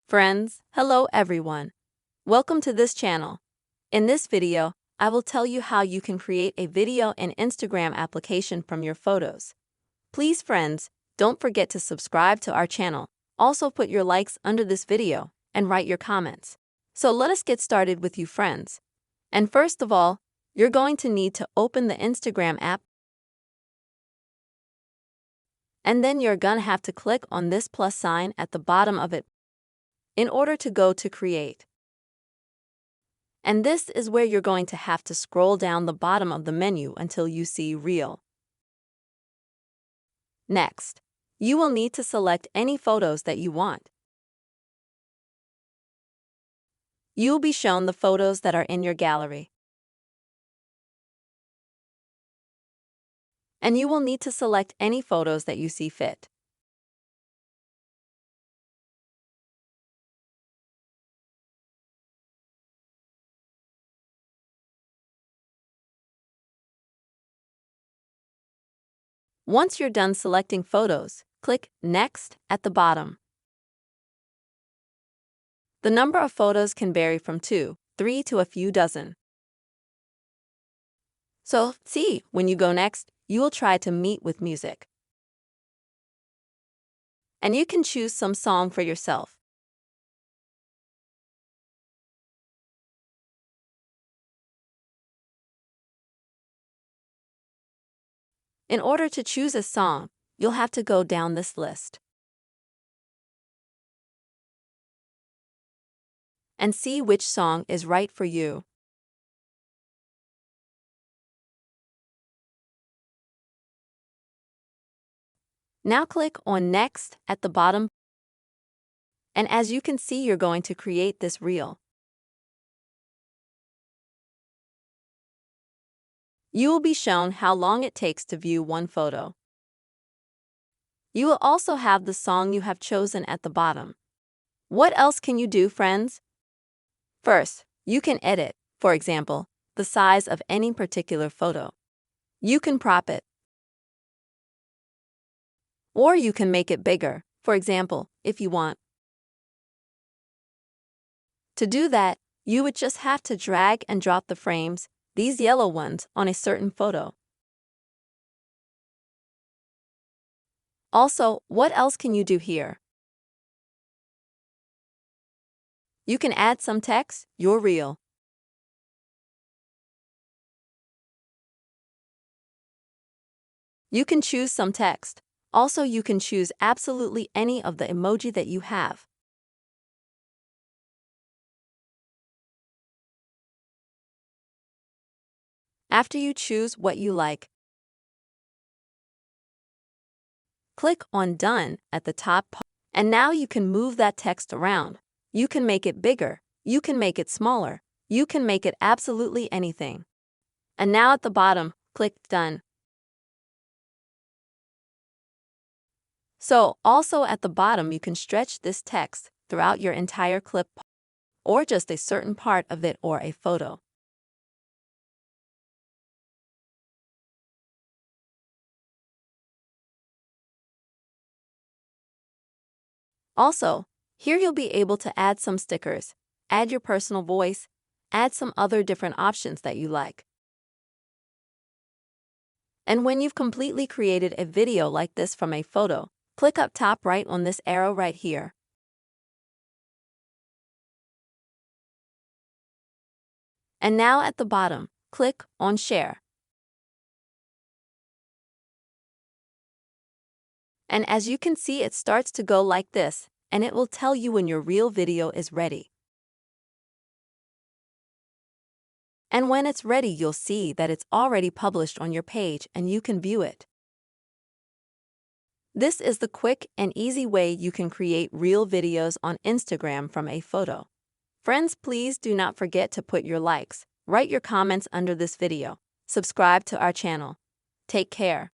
Friends, hello everyone. Welcome to this channel. In this video, I will tell you how you can create a video and Instagram application from your photos. Please friends, don't forget to subscribe to our channel. Also put your likes under this video and write your comments. So let us get started with you friends. And first of all, you're going to need to open the Instagram app. And then you're gonna have to click on this plus sign at the bottom of it in order to go to create. And this is where you're going to have to scroll down the bottom of the menu until you see Reel. Next, you will need to select any photos that you want. You'll be shown the photos that are in your gallery. And you will need to select any photos that you see fit. Once you're done selecting photos, click Next at the bottom. The number of photos can vary from 2, 3 to a few dozen. So, see, when you go next, you will try to meet with music. And you can choose some song for yourself. In order to choose a song, you'll have to go down this list and see which song is right for you. Now click on Next at the bottom. And as you can see, you're going to create this reel. You will be shown how long it takes to view one photo. You will also have the song you have chosen at the bottom. What else can you do, friends? First, you can edit, for example, the size of any particular photo. You can crop it. Or you can make it bigger, for example, if you want. To do that, you would just have to drag and drop the frames, these yellow ones, on a certain photo. Also, what else can you do here? You can add some text, your reel. You can choose some text. Also, you can choose absolutely any of the emoji that you have. After you choose what you like, click on Done at the top, and now you can move that text around. You can make it bigger, you can make it smaller, you can make it absolutely anything. And now at the bottom, click Done. So, also at the bottom, you can stretch this text throughout your entire clip or just a certain part of it or a photo. Also, here you'll be able to add some stickers, add your personal voice, add some other different options that you like. And when you've completely created a video like this from a photo, click up top right on this arrow right here. And now at the bottom, click on Share. And as you can see, it starts to go like this, and it will tell you when your Reel video is ready. And when it's ready, you'll see that it's already published on your page and you can view it. This is the quick and easy way you can create Reel videos on Instagram from a photo. Friends, please do not forget to put your likes, write your comments under this video, subscribe to our channel. Take care.